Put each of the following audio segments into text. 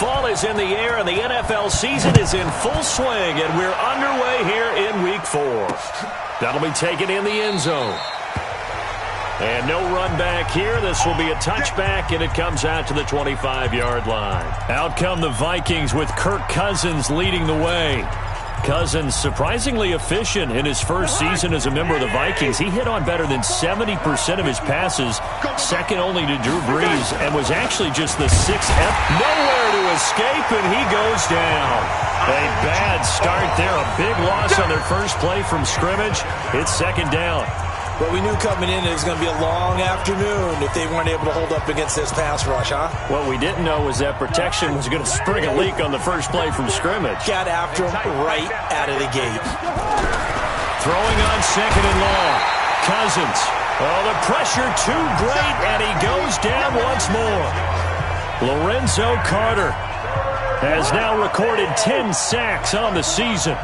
Football is in the air, and the NFL season is in full swing, and we're underway here in Week 4. That'll be taken in the end zone. And no run back here. This will be a touchback, and it comes out to the 25-yard line. Out come the Vikings with Kirk Cousins leading the way. Cousins surprisingly efficient in his first season as a member of the Vikings. He hit on better than 70% of his passes, second only to Drew Brees, and was actually just the sixth. Nowhere to escape, and he goes down. A bad start there. A big loss on their first play from scrimmage. It's second down. But we knew coming in it was going to be a long afternoon if they weren't able to hold up against this pass rush, huh? What we didn't know was that protection was going to spring a leak on the first play from scrimmage. Got after him right out of the gate. Throwing on second and long. Cousins. Oh, the pressure too great, and he goes down once more. Lorenzo Carter has now recorded 10 sacks on the season.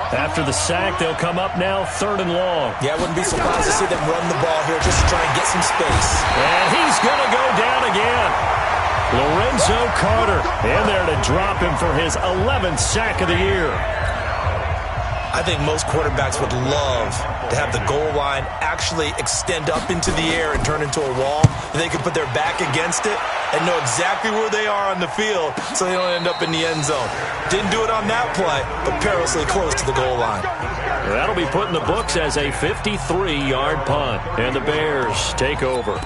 After the sack, they'll come up now third and long. Yeah, I wouldn't be surprised to see them run the ball here just to try and get some space. And he's going to go down again. Lorenzo Carter in there to drop him for his 11th sack of the year. I think most quarterbacks would love to have the goal line actually extend up into the air and turn into a wall. And they can put their back against it and know exactly where they are on the field so they don't end up in the end zone. Didn't do it on that play, but perilously close to the goal line. That'll be put in the books as a 53-yard punt. And the Bears take over.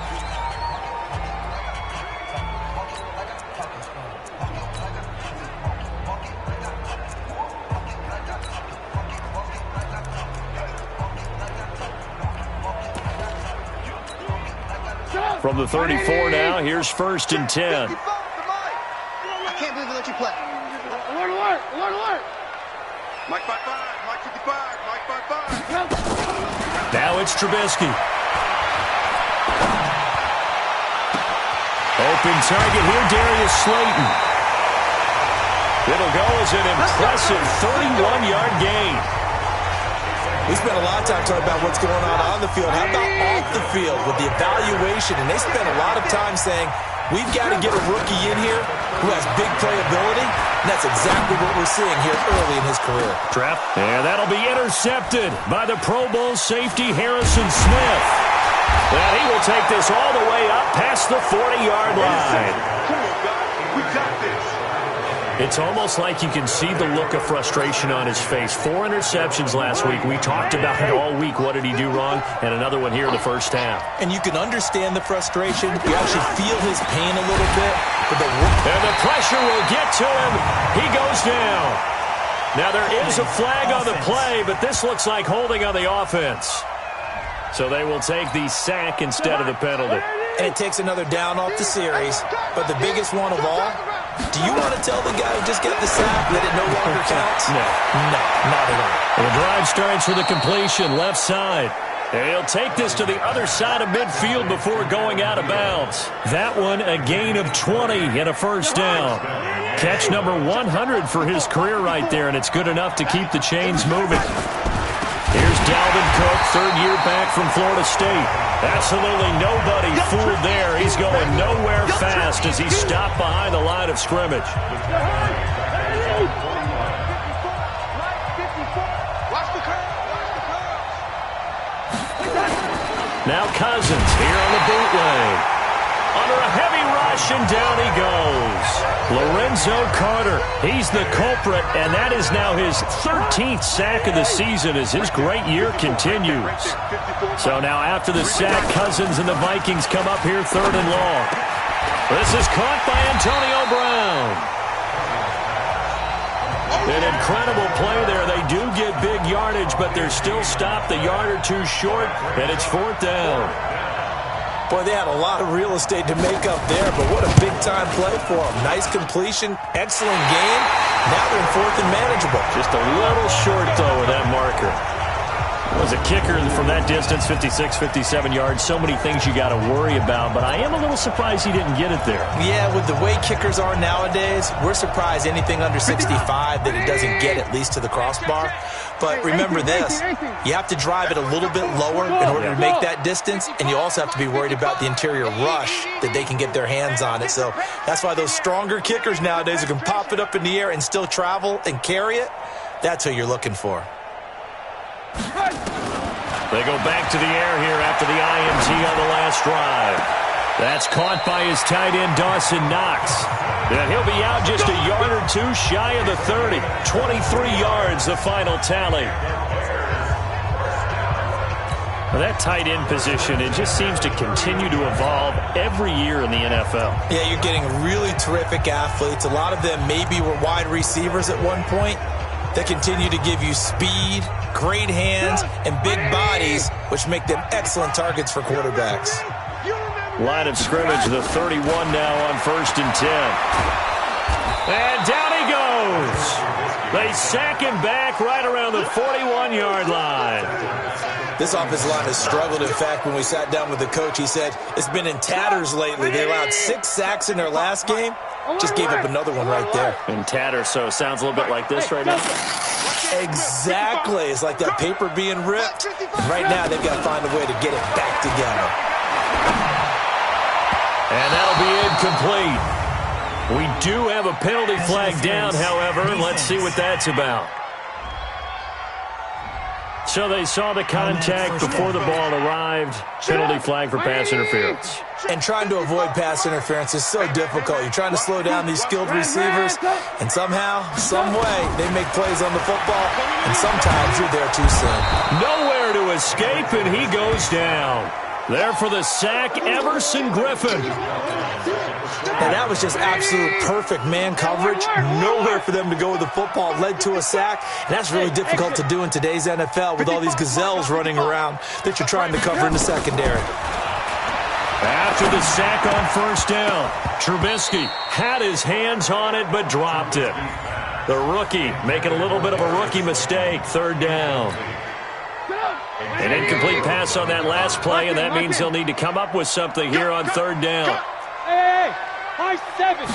From the 34 now, here's first and 10. I can't believe we let you play. Alert, alert, alert, alert. Mike 5-5, Mike 55, Mike 5-5. Now it's Trubisky. Open target here, Darius Slayton. It'll go as an impressive 31-yard gain. We spent a lot of time talking about what's going on the field. How about off the field with the evaluation? And they spent a lot of time saying, we've got to get a rookie in here who has big playability. And that's exactly what we're seeing here early in his career. Trap. And that'll be intercepted by the Pro Bowl safety Harrison Smith. And he will take this all the way up past the 40-yard line. Come on, guys. We got this. It's almost like you can see the look of frustration on his face. 4 interceptions last week. We talked about it all week. What did he do wrong? And another one here in the first half. And you can understand the frustration. You actually feel his pain a little bit. But and the pressure will get to him. He goes down. Now there is a flag on the play, but this looks like holding on the offense. So they will take the sack instead of the penalty. And it takes another down off the series. But the biggest one of all, do you want to tell the guy who just got the sack that it no longer counts? No. No, not at all. The drive starts with a completion left side. And he'll take this to the other side of midfield before going out of bounds. That one a gain of 20 and a first down. Catch number 100 for his career right there, and it's good enough to keep the chains moving. Here's Dalvin Cook, third year back from Florida State. Absolutely nobody fooled there. He's going nowhere fast as he's stopped behind the line of scrimmage. Now Cousins here on the bootleg. Under a heavy rush, and down he goes. Lorenzo Carter, he's the culprit, and that is now his 13th sack of the season as his great year continues. So now after the sack, Cousins and the Vikings come up here third and long. This is caught by Antonio Brown. An incredible play there. They do get big yardage, but they're still stopped a yard or two short, and it's fourth down. Boy, they had a lot of real estate to make up there, but what a big-time play for them. Nice completion, excellent game. Now they're in fourth and manageable. Just a little short, though, with that marker. Was a kicker from that distance, 56, 57 yards. So many things you got to worry about, but I am a little surprised he didn't get it there. Yeah, with the way kickers are nowadays, we're surprised anything under 65 that he doesn't get at least to the crossbar. But remember this, you have to drive it a little bit lower in order to make that distance, and you also have to be worried about the interior rush that they can get their hands on it. So that's why those stronger kickers nowadays who can pop it up in the air and still travel and carry it, that's who you're looking for. They go back to the air here after the INT on the last drive. That's caught by his tight end, Dawson Knox. And he'll be out just a yard or two shy of the 30. 23 yards, the final tally. Well, that tight end position, it just seems to continue to evolve every year in the NFL. Yeah, you're getting really terrific athletes. A lot of them maybe were wide receivers at one point. They continue to give you speed, great hands, and big bodies, which make them excellent targets for quarterbacks. Line of scrimmage, the 31 now on 1st and 10. And down he goes. They sack him back right around the 41-yard line. This offensive line has struggled. In fact, when we sat down with the coach, he said it's been in tatters lately. They allowed 6 sacks in their last game. Just gave up another one right there. In tatters, so it sounds a little bit like this right now. Exactly. It's like that paper being ripped. Right now, they've got to find a way to get it back together. And that'll be incomplete. We do have a penalty flag down, however. Let's see what that's about. So they saw the contact before the ball arrived. Penalty flag for pass interference. And trying to avoid pass interference is so difficult. You're trying to slow down these skilled receivers, and somehow, some way, they make plays on the football, and sometimes you're there too soon. Nowhere to escape, and he goes down. There for the sack, Everson Griffin. And that was just absolute perfect man coverage. Nowhere for them to go with the football. Led to a sack. And that's really difficult to do in today's NFL with all these gazelles running around that you're trying to cover in the secondary. After the sack on 1st down, Trubisky had his hands on it but dropped it. The rookie making a little bit of a rookie mistake. 3rd down. An incomplete pass on that last play, and that means they'll need to come up with something here on 3rd down. Hey, high 7.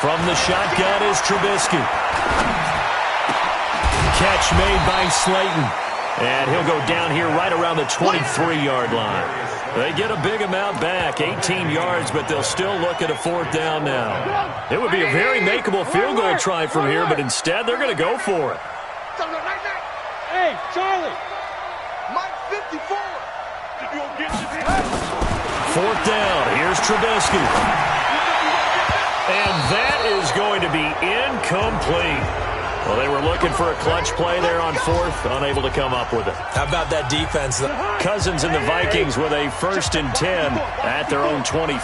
From the shotgun is Trubisky. Catch made by Slayton. And he'll go down here right around the 23-yard line. They get a big amount back, 18 yards, but they'll still look at a 4th down now. It would be a very makeable field goal try from here, but instead they're going to go for it. Hey, Charlie. Mike 54. 4th down. Here's Trubisky. And that is going to be incomplete. Well, they were looking for a clutch play there on 4th, unable to come up with it. How about that defense? Cousins and the Vikings with a 1st and 10 at their own 23.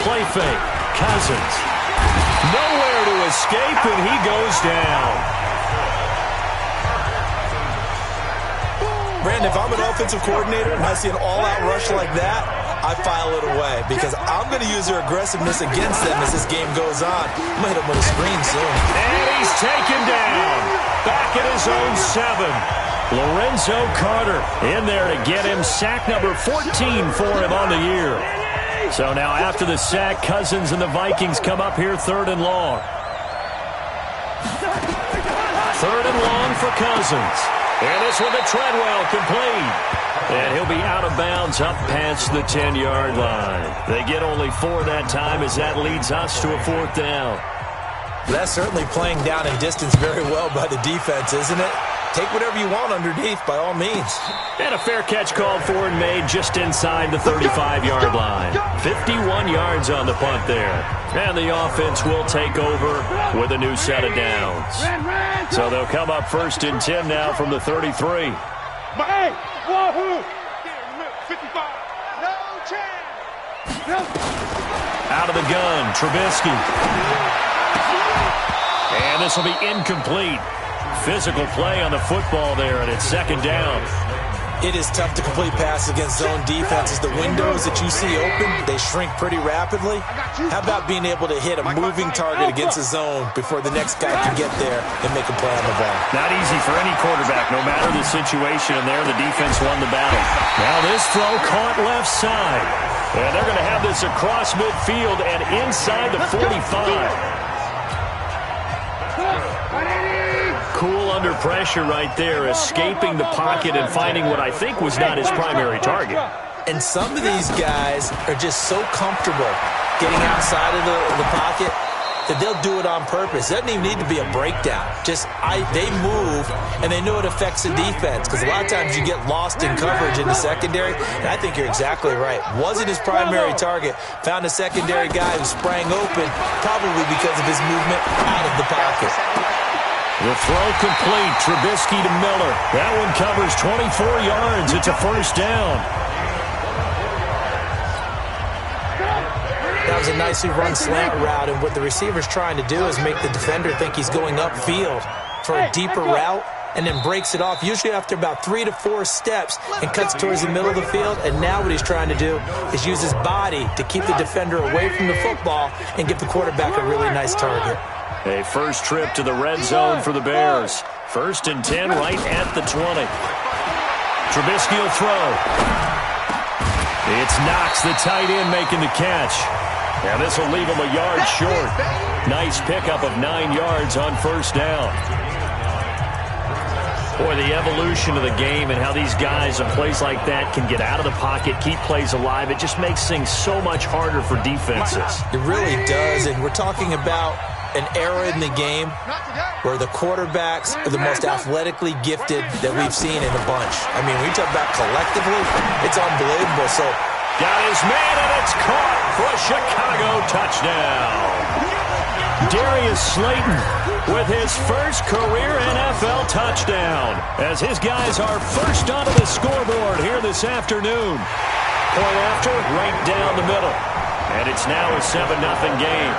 Play fake. Cousins. Nowhere to escape, and he goes down. Brandon, if I'm an offensive coordinator and I see an all-out rush like that, I file it away because I'm going to use their aggressiveness against them as this game goes on. I'm going to hit them with a screen soon. And he's taken down. Back at his own 7. Lorenzo Carter in there to get him sack number 14 for him on the year. So now after the sack, Cousins and the Vikings come up here 3rd and long. 3rd and long for Cousins. And this one to Treadwell, complete. And he'll be out of bounds up past the 10-yard line. They get only 4 that time as that leads us to a 4th down. That's certainly playing down in distance very well by the defense, isn't it? Take whatever you want underneath, by all means. And a fair catch called for and made just inside the 35-yard line. 51 yards on the punt there. And the offense will take over with a new set of downs. So they'll come up 1st and 10 now from the 33. Hey, wahoo! 55. No chance. Out of the gun, Trubisky. And this will be incomplete. Physical play on the football there, and it's 2nd down. It is tough to complete passes against zone defenses. The windows that you see open, they shrink pretty rapidly. How about being able to hit a moving target against a zone before the next guy can get there and make a play on the ball? Not easy for any quarterback, no matter the situation, and there the defense won the battle. Now this throw caught left side. And they're going to have this across midfield and inside the 45. Cool under pressure right there, escaping the pocket and finding what I think was not his primary target. And some of these guys are just so comfortable getting outside of the pocket that they'll do it on purpose. It doesn't even need to be a breakdown. They move, and they know it affects the defense, because a lot of times you get lost in coverage in the secondary, and I think you're exactly right. Wasn't his primary target. Found a secondary guy who sprang open, probably because of his movement out of the pocket. The throw complete. Trubisky to Miller. That one covers 24 yards. It's a first down. That was a nicely run slant route, and what the receiver's trying to do is make the defender think he's going upfield for a deeper route, and then breaks it off, usually after about 3 to 4 steps, and cuts towards the middle of the field. And now what he's trying to do is use his body to keep the defender away from the football and give the quarterback a really nice target. A first trip to the red zone for the Bears. 1st and 10 right at the 20. Trubisky will throw. It's Knox, the tight end, making the catch. Now this will leave him a yard short. Nice pickup of 9 yards on first down. Boy, the evolution of the game and how these guys in plays like that can get out of the pocket, keep plays alive, it just makes things so much harder for defenses. It really does, and we're talking about an era in the game where the quarterbacks are the most athletically gifted that we've seen in a bunch. I mean, when you talk about collectively, it's unbelievable. So, got his man, and it's caught for a Chicago touchdown. Darius Slayton with his first career NFL touchdown, as his guys are first onto the scoreboard here this afternoon. Point after, right down the middle. And it's now a 7-0 game.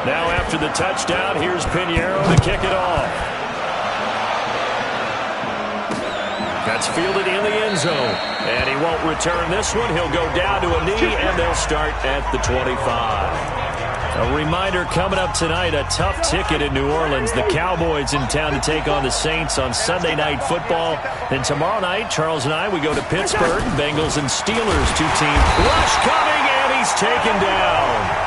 Now after the touchdown, here's Pinheiro to kick it off. That's fielded in the end zone. And he won't return this one. He'll go down to a knee, and they'll start at the 25. A reminder coming up tonight, a tough ticket in New Orleans. The Cowboys in town to take on the Saints on Sunday Night Football. Then tomorrow night, Charles and I, we go to Pittsburgh. Bengals and Steelers, 2 teams. Rush coming, and he's taken down.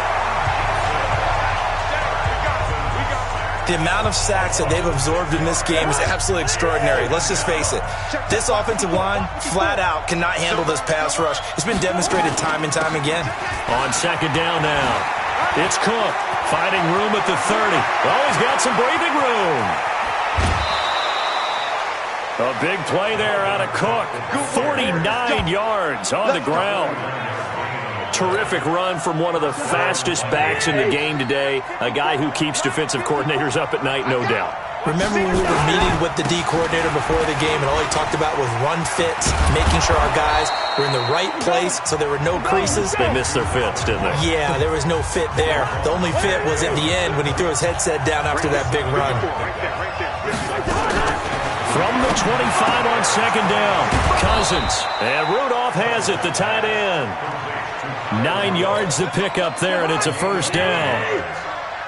the amount of sacks that they've absorbed in this game is absolutely extraordinary. Let's just face it. This offensive line, flat out, cannot handle this pass rush. It's been demonstrated time and time again. On second down now, it's Cook finding room at the 30. Oh, he's got some breathing room. A big play there out of Cook. 49 yards on the ground. Terrific run from one of the fastest backs in the game today. A guy who keeps defensive coordinators up at night, no doubt. Remember when we were meeting with the D coordinator before the game, and all he talked about was run fits, making sure our guys were in the right place so there were no creases? They missed their fits, didn't they? Yeah, there was no fit there. The only fit was at the end when he threw his headset down after that big run. From the 25 on second down, Cousins. And Rudolph has it, the tight end. 9 yards to pick up there, and it's a first down.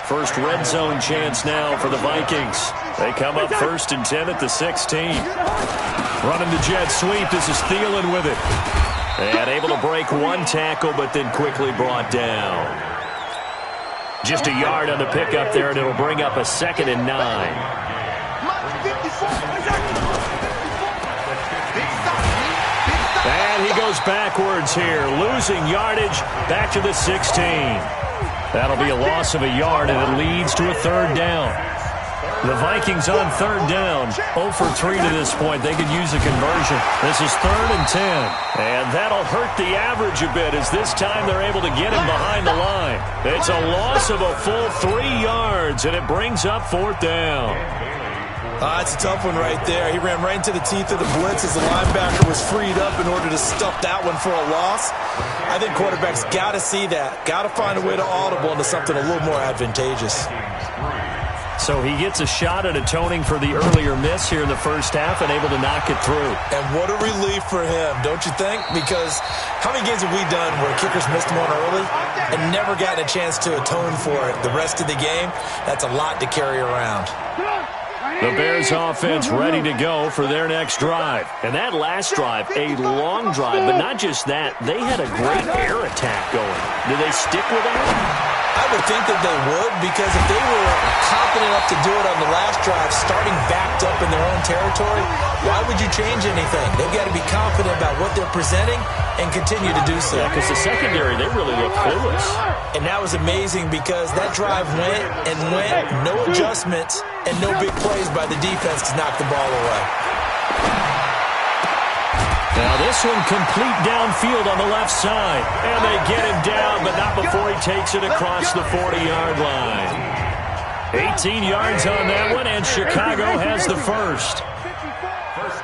First red zone chance now for the Vikings. They come up 1st and 10 at the 16. Running the jet sweep. This is Thielen with it. And able to break one tackle, but then quickly brought down. Just a yard on the pickup there, and it'll bring up a 2nd and 9. And he goes backwards here, losing yardage back to the 16. That'll be a loss of a yard, and it leads to a 3rd down. The Vikings on 3rd down, 0 for 3 to this point. They could use a conversion. This is 3rd and 10. And that'll hurt the average a bit, as this time they're able to get him behind the line. It's a loss of a full 3 yards, and it brings up 4th down. It's a tough one right there. He ran right into the teeth of the blitz as the linebacker was freed up in order to stuff that one for a loss. I think quarterbacks got to see that. Got to find a way to audible into something a little more advantageous. So he gets a shot at atoning for the earlier miss here in the first half and able to knock it through. And what a relief for him, don't you think? Because how many games have we done where kickers missed one early and never gotten a chance to atone for it the rest of the game? That's a lot to carry around. The Bears offense ready to go for their next drive. And that last drive, a long drive, but not just that. They had a great air attack going. Do they stick with that? I would think that they would, because if they were confident enough to do it on the last drive, starting backed up in their own territory, why would you change anything? They've got to be confident about what they're presenting and continue to do so. Yeah, because the secondary, they really look clueless. And that was amazing because that drive went and went, no adjustments, and no big plays by the defense to knock the ball away. Now this one complete downfield on the left side. And they get him down, but not before he takes it across the 40-yard line. 18 yards on that one, and Chicago has the first.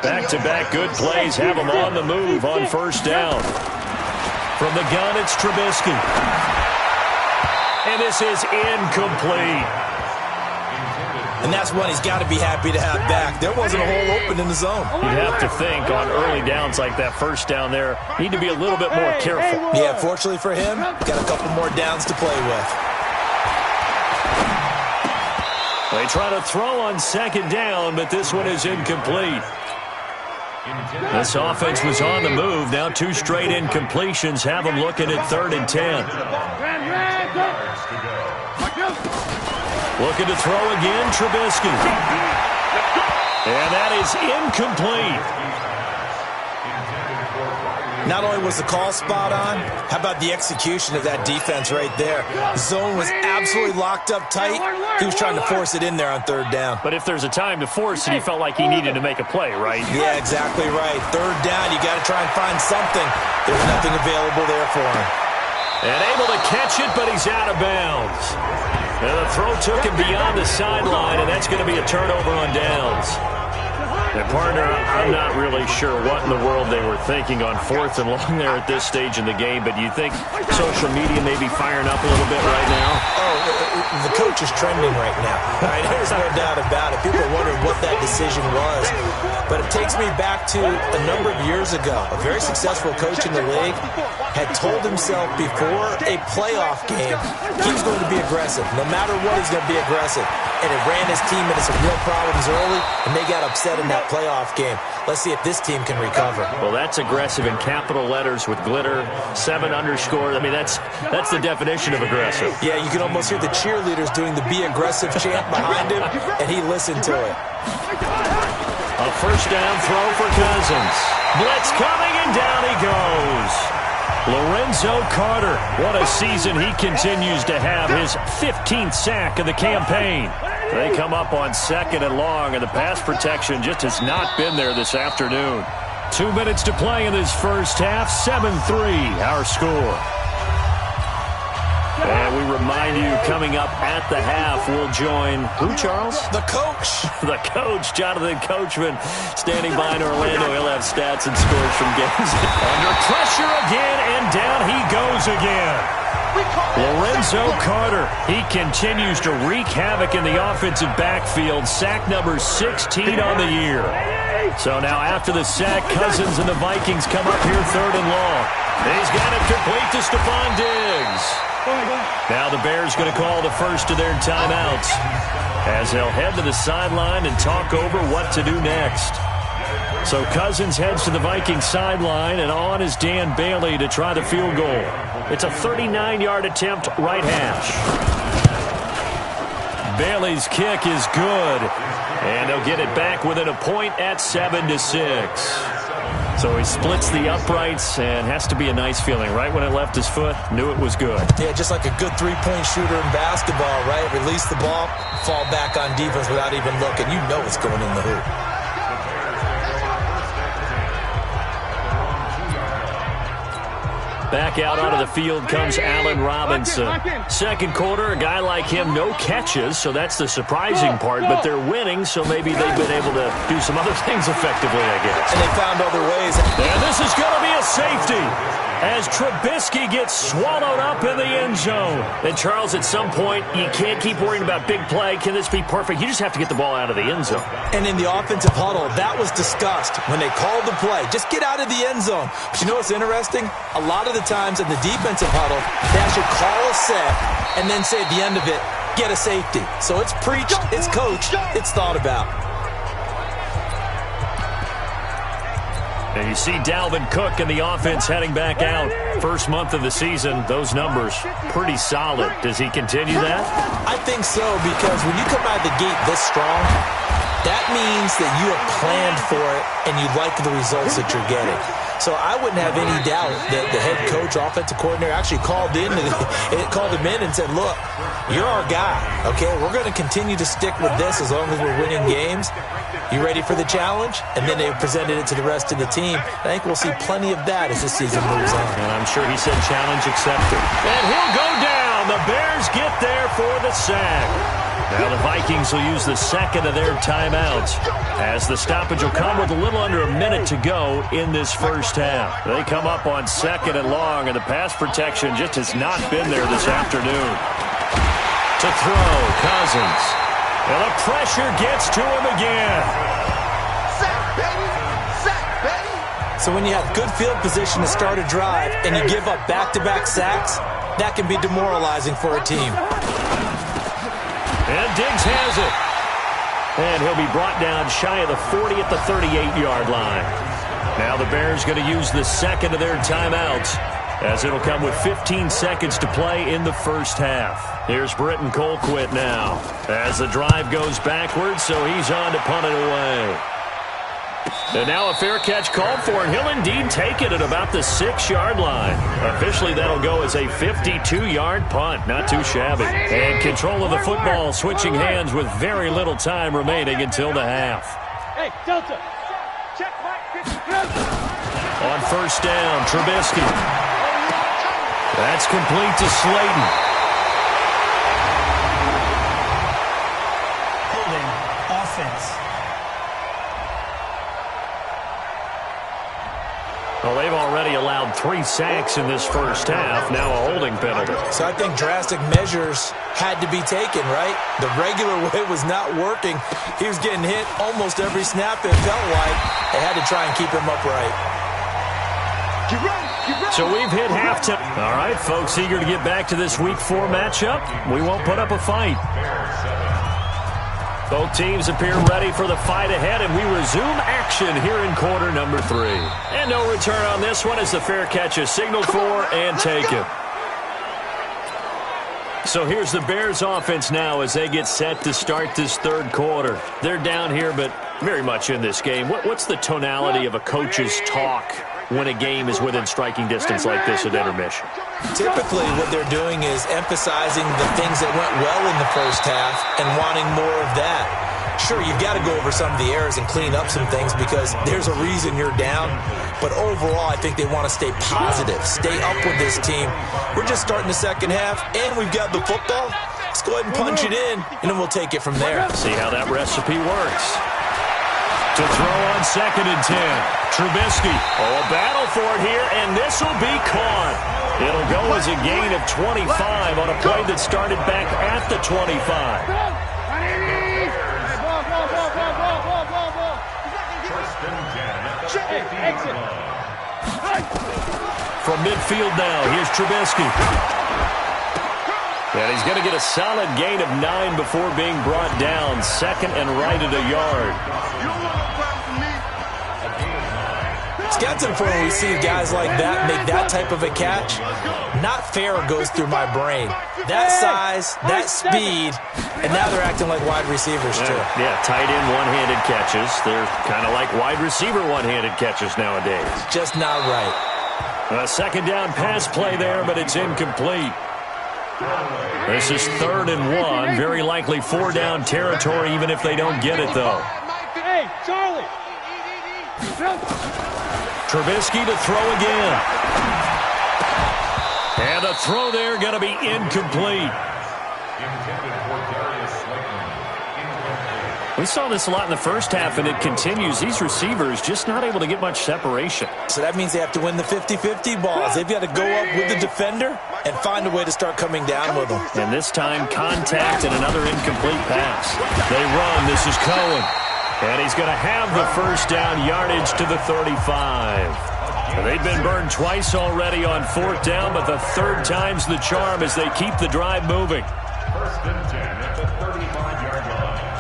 Back-to-back good plays have them on the move on first down. From the gun, it's Trubisky. And this is incomplete. And that's one he's got to be happy to have back. There wasn't a hole open in the zone. You'd have to think on early downs like that first down there, need to be a little bit more careful. Yeah, fortunately for him, got a couple more downs to play with. They try to throw on second down, but this one is incomplete. This offense was on the move. Now two straight incompletions have them looking at 3rd and 10. Looking to throw again, Trubisky. And that is incomplete. Not only was the call spot on, how about the execution of that defense right there? Zone was absolutely locked up tight. He was trying to force it in there on 3rd down. But if there's a time to force it, he felt like he needed to make a play, right? Yeah, exactly right. 3rd down, you got to try and find something. There's nothing available there for him. And able to catch it, but he's out of bounds. And the throw took him beyond the sideline, and that's going to be a turnover on downs. And, partner, I'm not really sure what in the world they were thinking on 4th and long there at this stage in the game, but you think social media may be firing up a little bit right now? Oh, the coach is trending right now. Right? There's no doubt about it. People are wondering what that decision was. But it takes me back to a number of years ago. A very successful coach in the league had told himself before a playoff game he was going to be aggressive. No matter what, he's going to be aggressive. And it ran his team into some real problems early, and they got upset in that playoff game. Let's see if this team can recover. Well, that's aggressive in capital letters with glitter, 7 underscore. I mean, that's the definition of aggressive. Yeah, you can almost hear the cheerleaders doing the be aggressive chant behind him, and he listened to it. A first down throw for Cousins. Blitz coming, and down he goes. Lorenzo Carter, what a season he continues to have, his 15th sack of the campaign. They come up on 2nd and long, and the pass protection just has not been there this afternoon. 2 minutes to play in this first half, 7-3 our score. And we remind you, coming up at the half, we'll join who, Charles? The coach. The coach, Jonathan Coachman, standing by in Orlando. He'll have stats and scores from games. Under pressure again, and down he goes again. Lorenzo Carter, he continues to wreak havoc in the offensive backfield. Sack number 16 on the year. So now after the sack, Cousins and the Vikings come up here 3rd and long. He's got it complete to Stephon Diggs. Now the Bears going to call the first of their timeouts as they'll head to the sideline and talk over what to do next. So Cousins heads to the Vikings sideline, and on is Dan Bailey to try the field goal. It's a 39-yard attempt, right hash. Bailey's kick is good, and they'll get it back within a point at 7-6. So he splits the uprights, and has to be a nice feeling. Right when it left his foot, knew it was good. Yeah, just like a good three-point shooter in basketball, right? Release the ball, fall back on defense without even looking. You know it's going in the hoop. Back out onto the field comes Allen Robinson. Second quarter, a guy like him, no catches, so that's the surprising part. But they're winning, so maybe they've been able to do some other things effectively, I guess. And they found other ways. And this is going to be a safety. as Trubisky gets swallowed up in the end zone. And, Charles, at some point, you can't keep worrying about big play. Can this be perfect? You just have to get the ball out of the end zone. And in the offensive huddle, that was discussed when they called the play. Just get out of the end zone. But you know what's interesting? A lot of the times in the defensive huddle, they actually call a set and then say at the end of it, get a safety. So it's preached, it's coached, it's thought about. And you see Dalvin Cook and the offense heading back out. First month of the season, those numbers pretty solid. Does he continue that? I think so, because when you come out of the gate this strong, that means that you have planned for it and you like the results that you're getting. So I wouldn't have any doubt that the head coach, offensive coordinator, actually called him in and said, look, you're our guy, okay? We're going to continue to stick with this as long as we're winning games. You ready for the challenge? And then they presented it to the rest of the team. I think we'll see plenty of that as the season moves on. And I'm sure he said challenge accepted. And he'll go down. The Bears get there for the sack. Now the Vikings will use the second of their timeouts as the stoppage will come with a little under a minute to go in this first half. They come up on second and long, and the pass protection just has not been there this afternoon. To throw, Cousins. And the pressure gets to him again. Sack, baby! Sack, baby! So when you have good field position to start a drive and you give up back-to-back sacks, that can be demoralizing for a team. And Diggs has it. And he'll be brought down shy of the 40 at the 38-yard line. Now the Bears going to use the second of their timeouts, as it'll come with 15 seconds to play in the first half. Here's Britton Colquitt now, as the drive goes backwards, so he's on to punt it away. And now a fair catch called for, and he'll indeed take it at about the 6-yard line. Officially, that'll go as a 52-yard punt. Not too shabby. And control of the football switching hands with very little time remaining until the half. Hey, Delta. Check On first down, Trubisky. That's complete to Slayton. Holding offense. Well, they've already allowed 3 sacks in this first half. Now a holding penalty. So I think drastic measures had to be taken, right? The regular way was not working. He was getting hit almost every snap, it felt like. They had to try and keep him upright. So we've hit halftime. All right, folks, eager to get back to this Week 4 matchup. We won't put up a fight. Both teams appear ready for the fight ahead, and we resume action here in quarter number 3. And no return on this one as the fair catch is signaled for and taken. So here's the Bears offense now as they get set to start this third quarter. They're down here, but very much in this game. What's the tonality of a coach's talk when a game is within striking distance like this at intermission? Typically, what they're doing is emphasizing the things that went well in the first half and wanting more of that. Sure, you've got to go over some of the errors and clean up some things because there's a reason you're down. But overall, I think they want to stay positive, stay up with this team. We're just starting the second half, and we've got the football. Let's go ahead and punch it in, and then we'll take it from there. See how that recipe works. To throw on second and 10. Trubisky. Oh, a battle for it here, and this will be caught. It'll go as a gain of 25 on a play that started back at the 25. From midfield now, here's Trubisky. And he's going to get a solid gain of 9 before being brought down. Second and right at a yard. It's got to the point where we see guys like that make that type of a catch. Not fair goes through my brain. That size, that speed, and now they're acting like wide receivers too. Yeah, tight end one-handed catches. They're kind of like wide receiver one-handed catches nowadays. Just not right. A second down pass play there, but it's incomplete. This is 3rd and 1. Very likely 4-down territory, even if they don't get it, though. Hey, Charlie! Trubisky to throw again. And the throw there going to be incomplete. We saw this a lot in the first half, and it continues. These receivers just not able to get much separation. So that means they have to win the 50-50 balls. They've got to go up with the defender and find a way to start coming down with them. And this time, contact and another incomplete pass. They run. This is Cohen. And he's going to have the first down, yardage to the 35. They've been burned twice already on fourth down, but the third time's the charm as they keep the drive moving. First and 10 at the 35-yard line.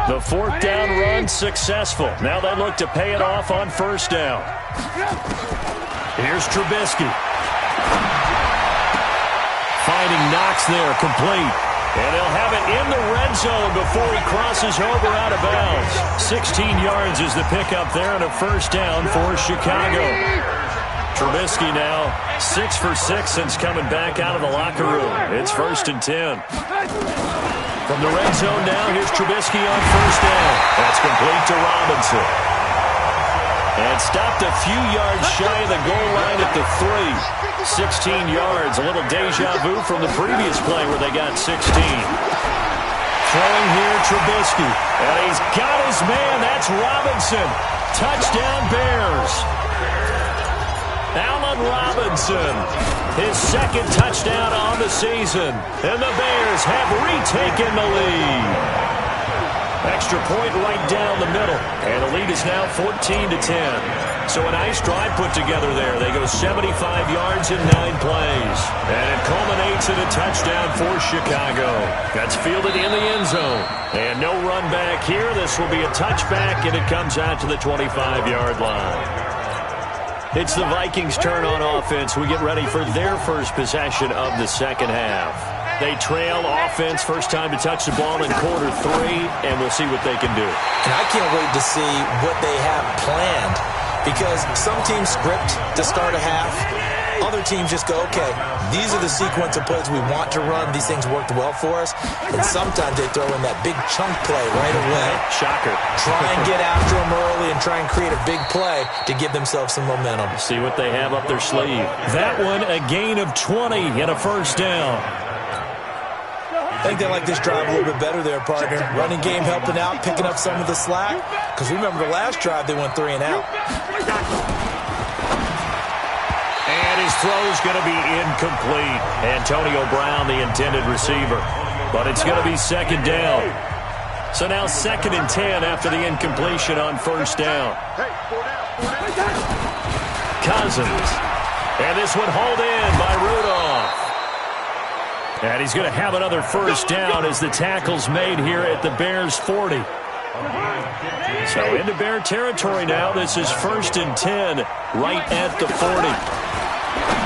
The fourth down run successful. Now they look to pay it off on first down. Here's Trubisky. Finding Knox there, complete. And they'll have it in the red zone before he crosses over out of bounds. 16 yards is the pickup there and a first down for Chicago. Trubisky now 6 for 6 since coming back out of the locker room. It's first and 10. From the red zone now, here's Trubisky on first down. That's complete to Robinson. And stopped a few yards shy of the goal line at the 3. 16 yards, a little deja vu from the previous play where they got 16. Throwing here, Trubisky. And he's got his man. That's Robinson. Touchdown, Bears. Allen Robinson, his second touchdown on the season. And the Bears have retaken the lead. Extra point right down the middle. And the lead is now 14-10. So a nice drive put together there. They go 75 yards in 9 plays. And it culminates in a touchdown for Chicago. That's fielded in the end zone. And no run back here. This will be a touchback, and it comes out to the 25-yard line. It's the Vikings' turn on offense. We get ready for their first possession of the second half. They trail offense, first time to touch the ball in quarter 3, and we'll see what they can do. And I can't wait to see what they have planned, because some teams script to start a half. Other teams just go, okay, these are the sequence of plays we want to run. These things worked well for us. And sometimes they throw in that big chunk play right away. Shocker. Try and get after them early and try and create a big play to give themselves some momentum. See what they have up their sleeve. That one, a gain of 20 and a first down. I think they like this drive a little bit better there, partner. Running game helping out, picking up some of the slack. Because remember the last drive, they went 3 and out. And his throw's going to be incomplete. Antonio Brown, the intended receiver. But it's going to be second down. So now second and 10 after the incompletion on first down. Cousins. And this one hauled in by Rudolph. And he's going to have another first down as the tackle's made here at the Bears' 40. So into Bear territory now. This is first and 10 right at the 40.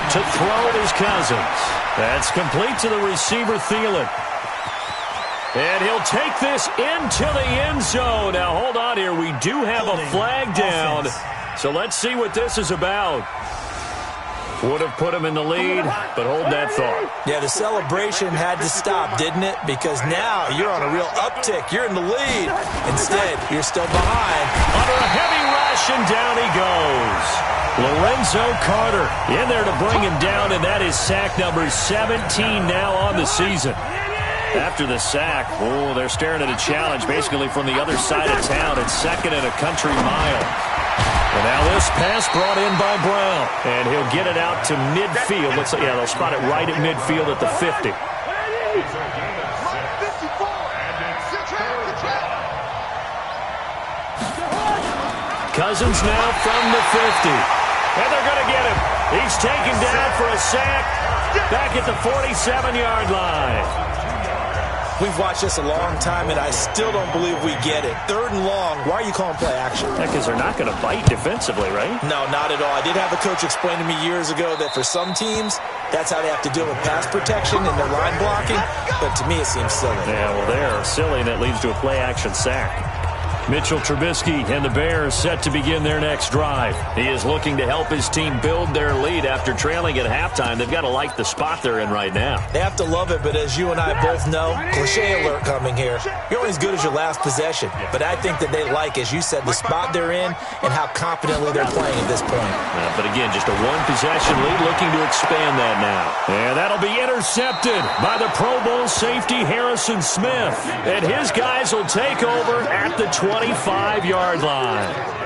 To throw is Cousins. That's complete to the receiver, Thielen. And he'll take this into the end zone. Now, hold on here. We do have a flag down. So let's see what this is about. Would have put him in the lead, but hold that thought. Yeah, the celebration had to stop, didn't it? Because now you're on a real uptick. You're in the lead. Instead, you're still behind. Under a heavy rush, and down he goes. Lorenzo Carter in there to bring him down, and that is sack number 17 now on the season. After the sack, oh, they're staring at a challenge basically from the other side of town. It's second and a country mile. And now this pass brought in by Brown. And he'll get it out to midfield. Looks like, yeah, they'll spot it right at midfield at the 50. Cousins now from the 50. And they're going to get him. He's taken down for a sack back at the 47-yard line. We've watched this a long time, and I still don't believe we get it. Third and long, why are you calling play action? Because they're not going to bite defensively, right? No, not at all. I did have a coach explain to me years ago that for some teams, that's how they have to deal with pass protection and their line blocking. But to me, it seems silly. Yeah, well, they're silly, and that leads to a play action sack. Mitchell Trubisky and the Bears set to begin their next drive. He is looking to help his team build their lead after trailing at halftime. They've got to like the spot they're in right now. They have to love it, but as you and I both know, cliche alert coming here. You're only as good as your last possession. But I think that they like, as you said, the spot they're in and how confidently they're playing at this point. But again, just a one-possession lead, looking to expand that now. And that'll be intercepted by the Pro Bowl safety Harrison Smith. And his guys will take over at the 25-yard line.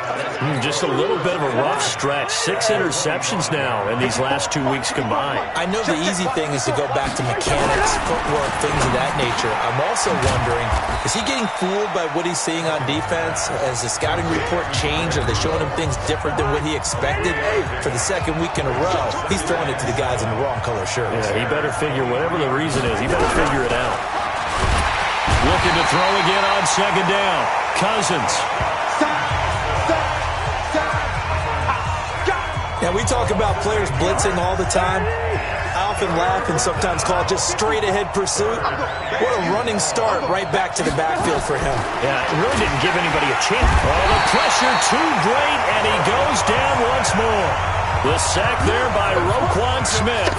Just a little bit of a rough stretch. 6 interceptions now in these last 2 weeks combined. I know the easy thing is to go back to mechanics, footwork, things of that nature. I'm also wondering, is he getting fooled by what he's seeing on defense? Has the scouting report changed? Are they showing him things different than what he expected? For the second week in a row, he's throwing it to the guys in the wrong color shirts. Yeah, he better figure, whatever the reason is, he better figure it out. Looking to throw again on second down. Cousins. Now, we talk about players blitzing all the time. I often laugh and sometimes call it just straight-ahead pursuit. What a running start right back to the backfield for him. Yeah, it really didn't give anybody a chance. Oh, the pressure too great, and he goes down once more. The sack there by Roquan Smith.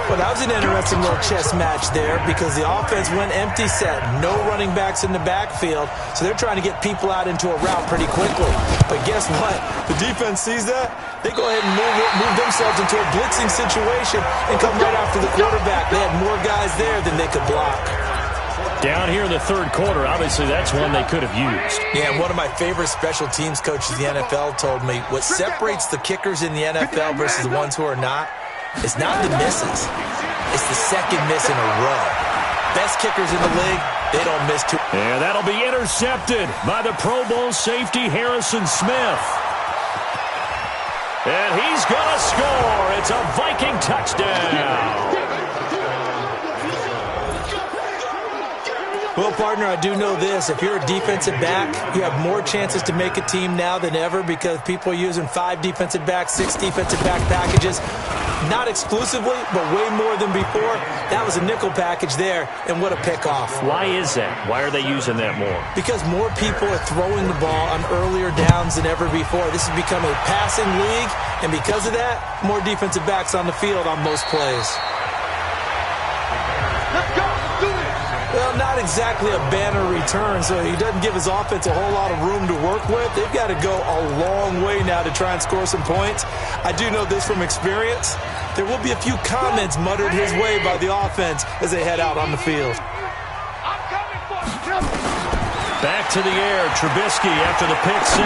Well, that was an interesting little chess match there because the offense went empty set. No running backs in the backfield, so they're trying to get people out into a route pretty quickly. But guess what? The defense sees that. They go ahead and move themselves into a blitzing situation and come right after the quarterback. They had more guys there than they could block. Down here in the third quarter, obviously that's one they could have used. Yeah, and one of my favorite special teams coaches in the NFL told me what separates the kickers in the NFL versus the ones who are not is not the misses. It's the second miss in a row. Best kickers in the league, they don't miss two. And that'll be intercepted by the Pro Bowl safety Harrison Smith. And he's going to score. It's a Viking touchdown. Well, partner, I do know this. If you're a defensive back, you have more chances to make a team now than ever because people are using 5 defensive backs, 6 defensive back packages. Not exclusively, but way more than before. That was a nickel package there, and what a pickoff. Why is that? Why are they using that more? Because more people are throwing the ball on earlier downs than ever before. This has become a passing league, and because of that, more defensive backs on the field on most plays. Let's go. Do it. Well, not exactly a banner return, so he doesn't give his offense a whole lot of room to work with. They've got to go a long way now to try and score some points. I do know this from experience. There will be a few comments muttered his way by the offense as they head out on the field. I'm coming for you. Back to the air, Trubisky after the pick 6.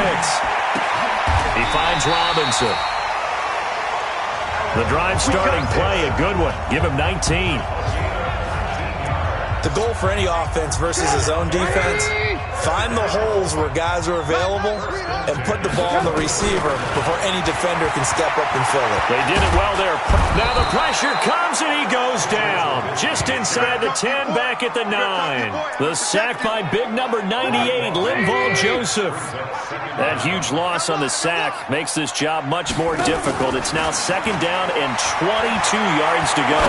He finds Robinson. The drive starting play, a good one. Give him 19. The goal for any offense versus his own defense, find the holes where guys are available and put the ball on the receiver before any defender can step up and fill it. They did it well there. Now the pressure comes and he goes down. Just inside the 10, back at the 9. The sack by big number 98, Linval Joseph. That huge loss on the sack makes this job much more difficult. It's now second down and 22 yards to go.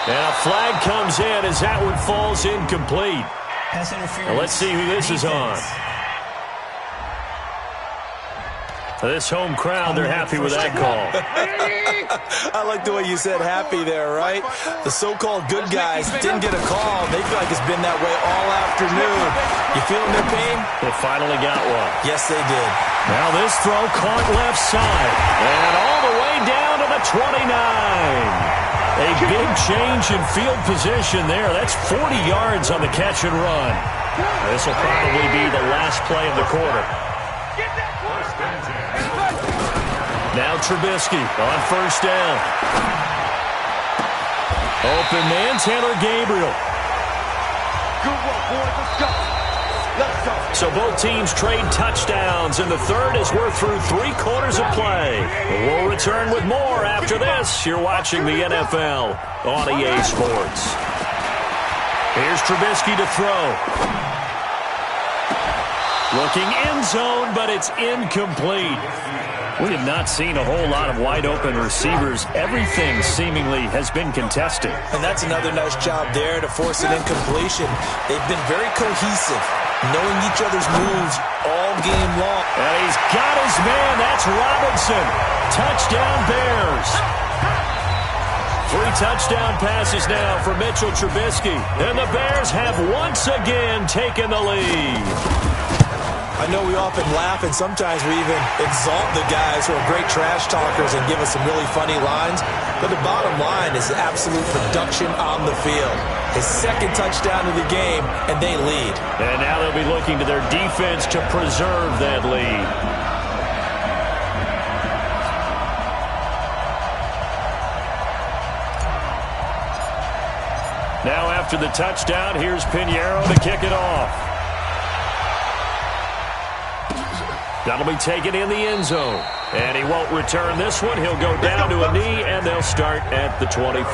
And a flag comes in as that one falls incomplete. Now let's see who this is on. This home crowd, they're happy with that call. I like the way you said happy there, right? The so-called good guys didn't get a call. They feel like it's been that way all afternoon. You feeling their pain? They finally got one. Yes, they did. Now this throw caught left side. And all the way down to the 29. A big change in field position there. That's 40 yards on the catch and run. This will probably be the last play of the quarter. Now Trubisky on first down. Open man, Taylor Gabriel. Good work, boys. Let's go. Let's go. So both teams trade touchdowns in the third as we're through 3 quarters of play. We'll return with more after this. You're watching the NFL on EA Sports. Here's Trubisky to throw. Looking end zone, but it's incomplete. We have not seen a whole lot of wide-open receivers. Everything seemingly has been contested. And that's another nice job there to force an incompletion. They've been very cohesive. knowing each other's moves all game long. And he's got his man. That's Robinson. Touchdown Bears. 3 touchdown passes now for Mitchell Trubisky. And the Bears have once again taken the lead. I know we often laugh and sometimes we even exalt the guys who are great trash talkers and give us some really funny lines. But the bottom line is absolute production on the field. His second touchdown of the game, and they lead. And now they'll be looking to their defense to preserve that lead. Now after the touchdown, here's Pinheiro to kick it off. That'll be taken in the end zone. And he won't return this one. He'll go down to a knee, and they'll start at the 25.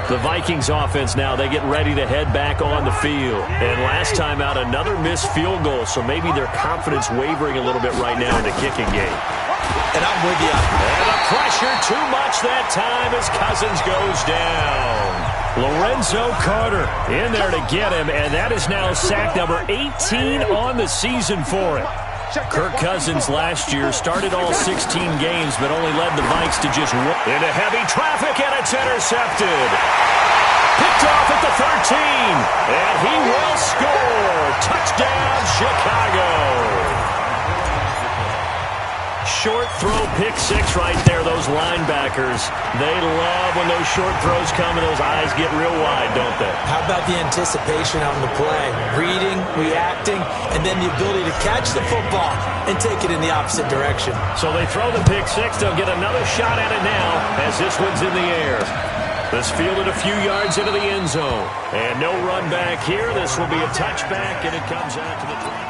The Vikings offense now, they get ready to head back on the field. And last time out, another missed field goal, so maybe their confidence wavering a little bit right now in the kicking game. And I'm with you. And the pressure too much that time as Cousins goes down. Lorenzo Carter in there to get him, and that is now sack number 18 on the season for him. Kirk Cousins last year started all 16 games, but only led the Vikes to just one. Into heavy traffic, and it's intercepted. Picked off at the 13, and he will score. Touchdown, Chicago. Short throw, pick 6 right there. Those linebackers, they love when those short throws come and those eyes get real wide, don't they? How about the anticipation on the play? Reading, reacting, and then the ability to catch the football and take it in the opposite direction. So they throw the pick 6. They'll get another shot at it now as this one's in the air. This fielded a few yards into the end zone. And no run back here. This will be a touchback, and it comes out to the 20.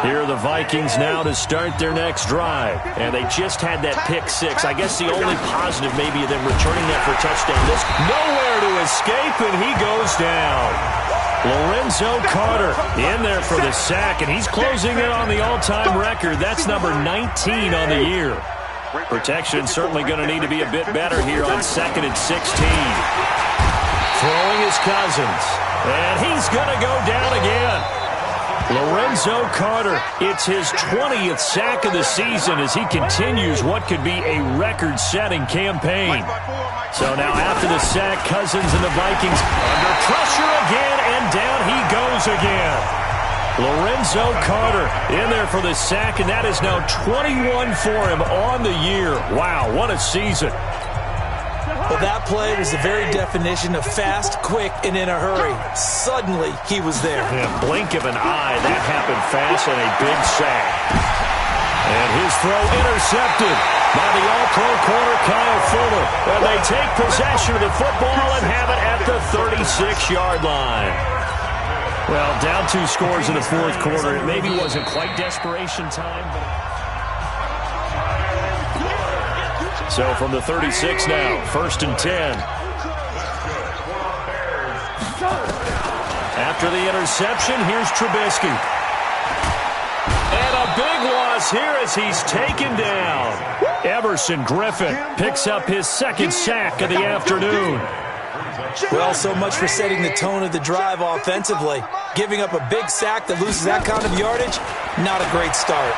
Here are the Vikings now to start their next drive. And they just had that pick 6. I guess the only positive maybe of them returning that for a touchdown. This nowhere to escape, and he goes down. Lorenzo Carter in there for the sack, and he's closing in on the all-time record. That's number 19 on the year. Protection certainly going to need to be a bit better here on 2nd and 16. Throwing is Cousins, and he's going to go down again. Lorenzo Carter, it's his 20th sack of the season as he continues what could be a record-setting campaign. So now after the sack, Cousins and the Vikings under pressure again, and down he goes again. Lorenzo Carter in there for the sack, and that is now 21 for him on the year. Wow, what a season. Well, that play was the very definition of fast, quick, and in a hurry. Suddenly, he was there. In a blink of an eye, that happened fast, and a big sack. And his throw intercepted by the all-pro corner, Kyle Fuller. And they take possession of the football and have it at the 36-yard line. Well, down 2 scores in the 4th quarter. It maybe wasn't quite desperation time, but... So from the 36 now, 1st and 10. After the interception, here's Trubisky. And a big loss here as he's taken down. Everson Griffin picks up his 2nd sack of the afternoon. Well, so much for setting the tone of the drive offensively. Giving up a big sack that loses that kind of yardage, not a great start.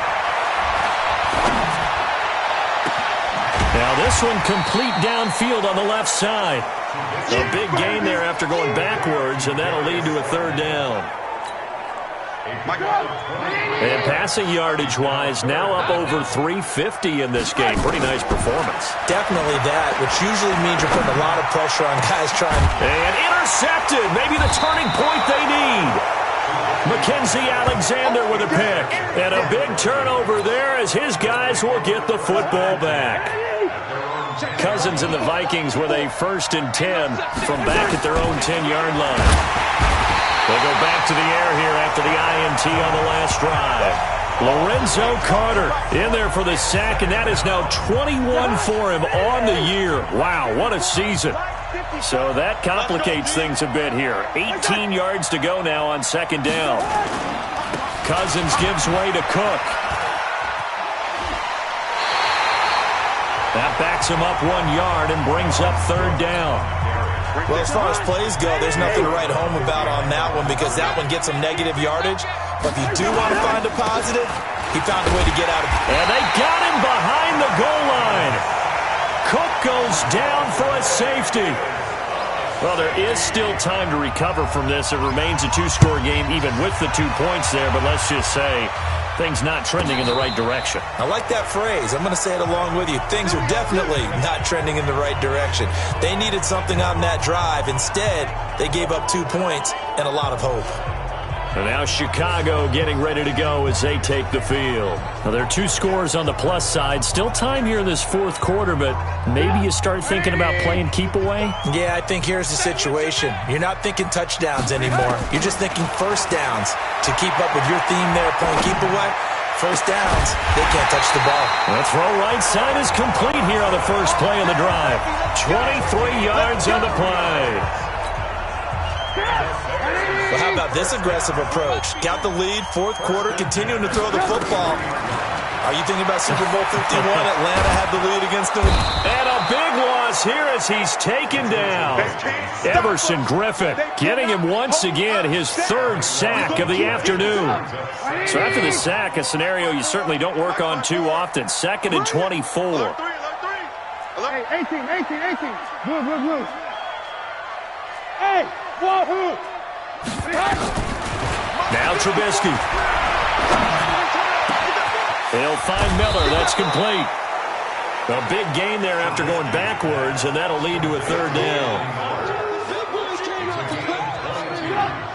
Now this one complete downfield on the left side. A big gain there after going backwards, and that'll lead to a 3rd down. And passing yardage-wise, now up over 350 in this game. Pretty nice performance. Definitely that, which usually means you're putting a lot of pressure on guys trying. And intercepted. Maybe the turning point they need. Mackenzie Alexander with a pick. And a big turnover there as his guys will get the football back. Cousins and the Vikings with a 1st and 10 from back at their own 10-yard line. They go back to the air here after the INT on the last drive. Lorenzo Carter in there for the sack, and that is now 21 for him on the year. Wow, what a season. So that complicates things a bit here. 18 yards to go now on 2nd down. Cousins gives way to Cook. That backs him up 1 yard and brings up 3rd down. Well, as far as plays go, there's nothing to write home about on that one because that one gets some negative yardage. But if you do want to find a positive, he found a way to get out of it. And they got him behind the goal line. Cook goes down for a safety. Well, there is still time to recover from this. It remains a two-score game even with the 2 points there, but let's just say things not trending in the right direction. I like that phrase. I'm going to say it along with you. Things are definitely not trending in the right direction. They needed something on that drive. Instead, they gave up 2 points and a lot of hope. And now Chicago getting ready to go as they take the field. Now, there are 2 scores on the plus side. Still time here in this fourth quarter, but maybe you start thinking about playing keep away? Yeah, I think here's the situation. You're not thinking touchdowns anymore. You're just thinking first downs. To keep up with your theme there, playing keep away, first downs, they can't touch the ball. The throw right side is complete here on the first play of the drive. 23 yards on the play. Well, how about this aggressive approach? Got the lead, fourth quarter, continuing to throw the football. Are you thinking about Super Bowl 51? Atlanta had the lead against them. And a big loss here as he's taken down. Everson Griffin getting him once again his third sack of the afternoon. So after the sack, a scenario you certainly don't work on too often. 2nd and 24. Hey, 18. Move. Hey, wahoo! Now Trubisky. They'll find Miller. That's complete. A big gain there after going backwards, and that'll lead to a third down.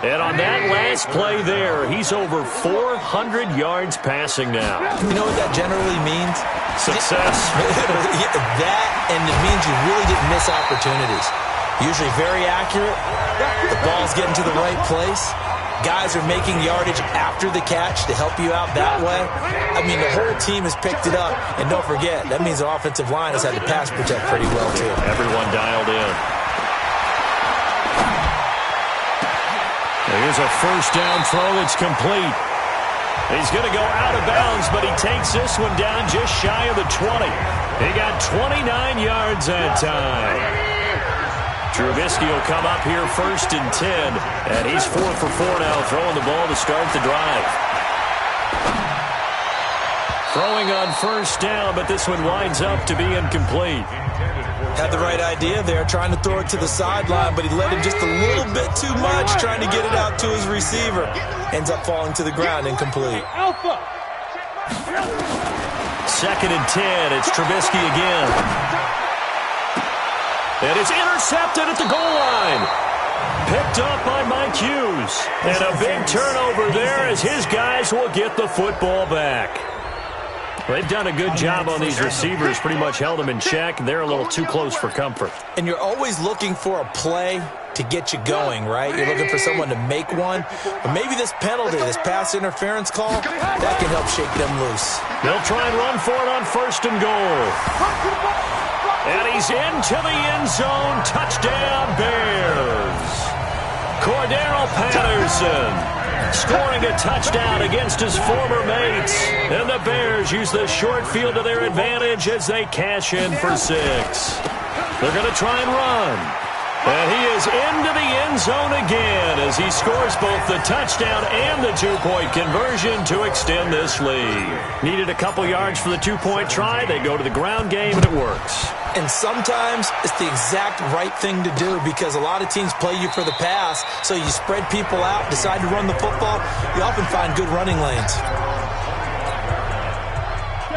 And on that last play there, he's over 400 yards passing now. You know what that generally means? Success. That, and it means you really didn't miss opportunities. Usually very accurate. The ball's getting to the right place. Guys are making yardage after the catch to help you out that way. I mean, the whole team has picked it up. And don't forget, that means the offensive line has had to pass protect pretty well, too. Everyone dialed in. Here's a first down throw. It's complete. He's going to go out of bounds, but he takes this one down just shy of the 20. He got 29 yards that time. Trubisky will come up here 1st and 10, and he's 4 for 4 now, throwing the ball to start the drive. Throwing on first down, but this one winds up to be incomplete. Had the right idea there, trying to throw it to the sideline, but he let him just a little bit too much, trying to get it out to his receiver. Ends up falling to the ground, incomplete. Alpha! 2nd and 10, it's Trubisky again. And it's intercepted at the goal line. Picked up by Mike Hughes. And a big turnover there as his guys will get the football back. They've done a good job on these receivers, pretty much held them in check. They're a little too close for comfort. And you're always looking for a play to get you going, right? You're looking for someone to make one. But maybe this penalty, this pass interference call, that can help shake them loose. They'll try and run for it on 1st and goal. And he's into the end zone. Touchdown, Bears. Cordero Patterson scoring a touchdown against his former mates. And the Bears use the short field to their advantage as they cash in for 6. They're going to try and run. And he is into the end zone again as he scores both the touchdown and the 2-point conversion to extend this lead. Needed a couple yards for the 2-point try. They go to the ground game, and it works. And sometimes it's the exact right thing to do because a lot of teams play you for the pass, so you spread people out, decide to run the football. You often find good running lanes.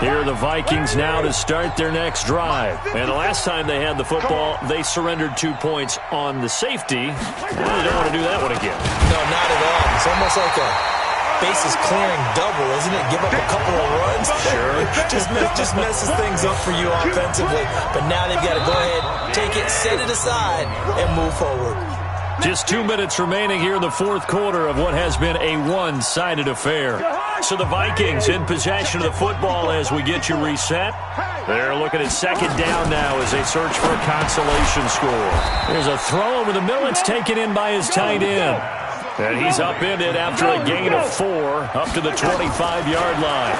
Here are the Vikings now to start their next drive. And the last time they had the football, they surrendered 2 points on the safety. Well, they don't want to do that one again. No, not at all. It's almost like a bases clearing double, isn't it? Give up a couple of runs. Sure. just messes things up for you offensively. But now they've got to go ahead, take it, set it aside, and move forward. Just 2 minutes remaining here in the fourth quarter of what has been a one-sided affair. So the Vikings in possession of the football as we get you reset. They're looking at 2nd down now as they search for a consolation score. There's a throw over the middle. It's taken in by his tight end. And he's upended after a gain of 4 up to the 25-yard line.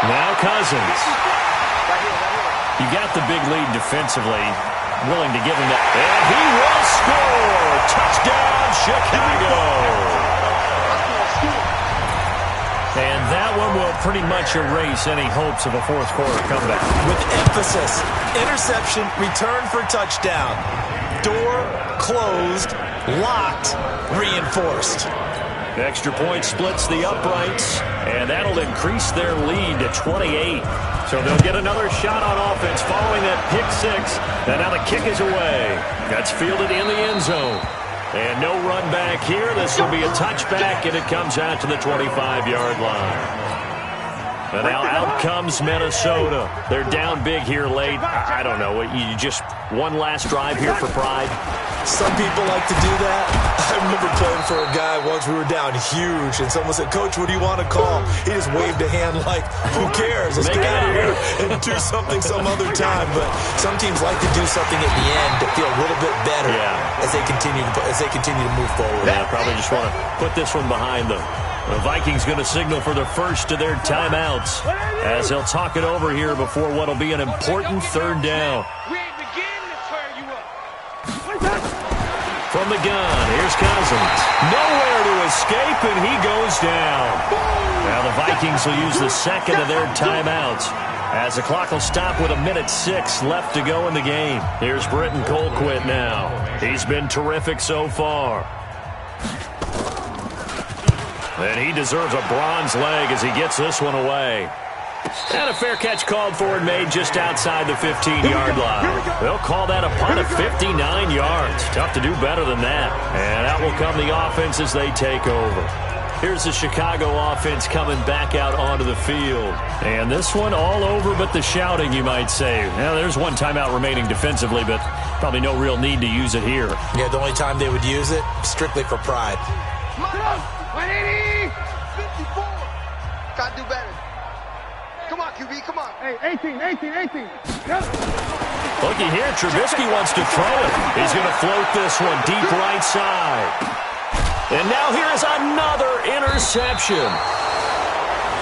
Now Cousins. You got the big lead defensively. willing to give him that. And he will score. Touchdown, Chicago. And that one will pretty much erase any hopes of a fourth quarter comeback. With emphasis, interception, return for touchdown. Door closed, locked, reinforced. Extra point splits the uprights, and that'll increase their lead to 28. So they'll get another shot on offense following that pick six. And now the kick is away. That's fielded in the end zone. And no run back here. This will be a touchback, and it comes out to the 25-yard line. And now out comes Minnesota. They're down big here late. I don't know. You just one last drive here for pride? Some people like to do that. I remember playing for a guy once. We were down huge, and someone said, "Coach, what do you want to call?" He just waved a hand like, "Who cares? Let's get out of here and do something some other time." But some teams like to do something at the end to feel a little bit better as they continue to move forward. Yeah, probably just want to put this one behind them. The Vikings going to signal for the first of their timeouts as they'll talk it over here before what will be an important third down. From the gun, here's Cousins. Nowhere to escape, and he goes down. Now the Vikings will use the second of their timeouts as the clock will stop with 1:06 left to go in the game. Here's Britton Colquitt now. He's been terrific so far. And he deserves a bronze leg as he gets this one away. And a fair catch called for and made just outside the 15-yard line. They'll call that a punt of 59 yards. Tough to do better than that. And out will come the offense as they take over. Here's the Chicago offense coming back out onto the field. And this one all over but the shouting, you might say. Now, there's one timeout remaining defensively, but probably no real need to use it here. Yeah, the only time they would use it, strictly for pride. 180! 54! Gotta do better. Come on, QB, come on. Hey, 18. Yep. Looky here, Trubisky wants to throw it. He's going to float this one deep right side. And now here is another interception.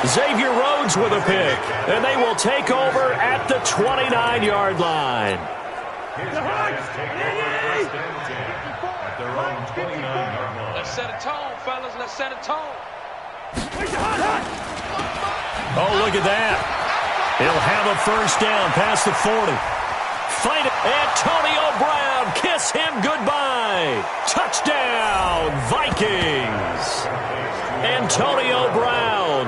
Xavier Rhodes with a pick. And they will take over at the 29-yard line. Let's set a tone, fellas. Let's set a tone. Oh, look at that. He'll have a first down past the 40. Fight it. Antonio Brown. Kiss him goodbye. Touchdown, Vikings. Antonio Brown.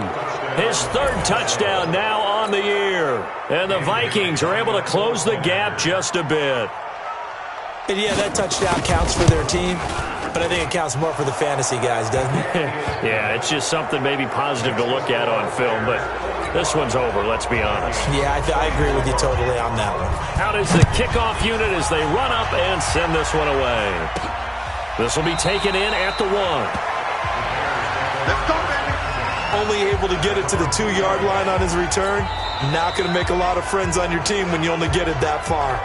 His third touchdown now on the year. And the Vikings are able to close the gap just a bit. And yeah, that touchdown counts for their team, but I think it counts more for the fantasy guys, doesn't it? Yeah, it's just something maybe positive to look at on film, but this one's over, let's be honest. Yeah, I agree with you totally on that one. Out is the kickoff unit as they run up and send this one away. This will be taken in at the 1. Let's go, baby. Only able to get it to the 2-yard line on his return. Not going to make a lot of friends on your team when you only get it that far.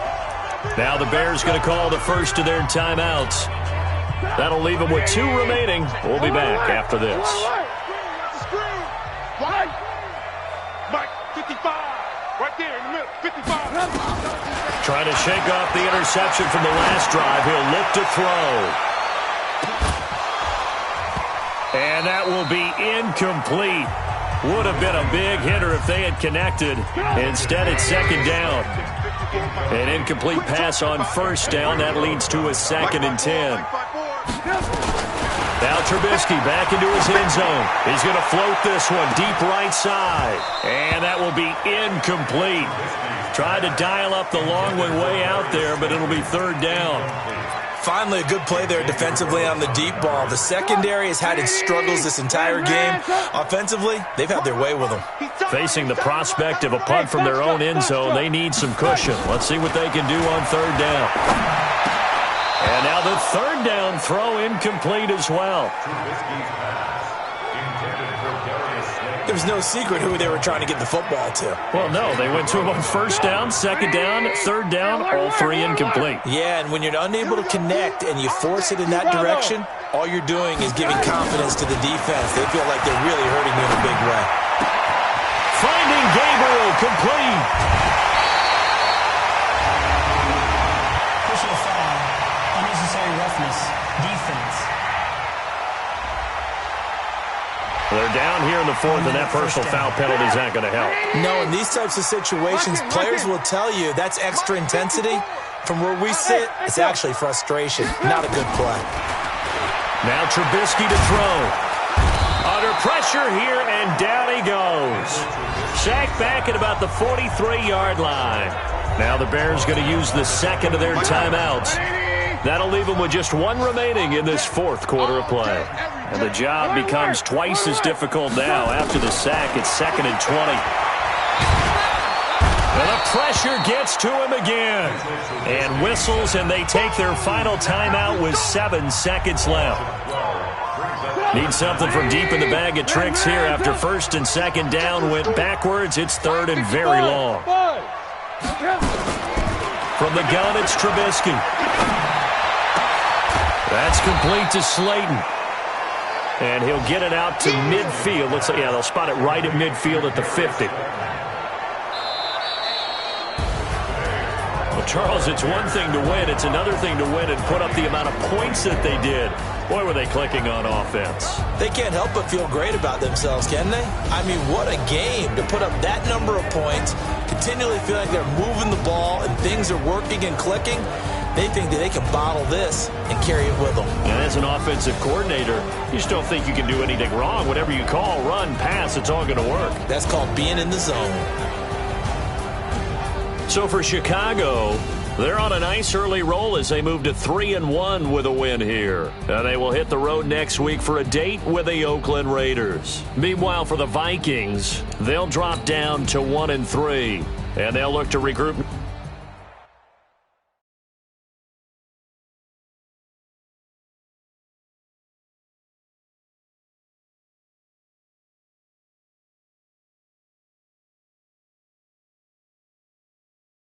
Now the Bears going to call the first of their timeouts. That'll leave them with 2 remaining. We'll be back after this. Right. Mike, 55. Right there in the middle. 55. Trying to shake off the interception from the last drive. He'll look to throw. And that will be incomplete. Would have been a big hitter if they had connected. Instead, it's second down. An incomplete pass on first down. That leads to a 2nd and 10. Now Trubisky back into his end zone. He's going to float this one deep right side. And that will be incomplete. Tried to dial up the long one way out there, but it'll be third down. Finally, a good play there defensively on the deep ball. The secondary has had its struggles this entire game. Offensively, they've had their way with them. Facing the prospect of a punt from their own end zone, they need some cushion. Let's see what they can do on third down. And now the third down throw incomplete as well. There was no secret who they were trying to get the football to. Well, no, they went to him on first down, second down, third down, all 3 incomplete. Yeah, and when you're unable to connect and you force it in that direction, all you're doing is giving confidence to the defense. They feel like they're really hurting you in a big way. Finding Gabriel complete. They're down here in the fourth, and that personal foul penalty is not going to help. No, in these types of situations, players will tell you that's extra intensity. From where we sit, it's actually frustration, not a good play. Now Trubisky to throw. Under pressure here, and down he goes. Sacked back at about the 43-yard line. Now the Bears going to use the second of their timeouts. That'll leave them with just one remaining in this fourth quarter of play. And the job becomes twice as difficult now. After the sack, it's 2nd and 20. And the pressure gets to him again. And whistles, and they take their final timeout with 7 seconds left. Need something from deep in the bag of tricks here. After first and second down went backwards, it's 3rd and very long. From the gun, it's Trubisky. That's complete to Slayton. And he'll get it out to midfield. Yeah, they'll spot it right at midfield at the 50. Well, Charles, it's one thing to win. It's another thing to win and put up the amount of points that they did. Boy, were they clicking on offense. They can't help but feel great about themselves, can they? I mean, what a game to put up that number of points, continually feel like they're moving the ball and things are working and clicking. They think that they can bottle this and carry it with them. And as an offensive coordinator, you just don't think you can do anything wrong. Whatever you call, run, pass, it's all going to work. That's called being in the zone. So for Chicago, they're on a nice early roll as they move to 3-1 with a win here. And they will hit the road next week for a date with the Oakland Raiders. Meanwhile, for the Vikings, they'll drop down to 1-3. And they'll look to regroup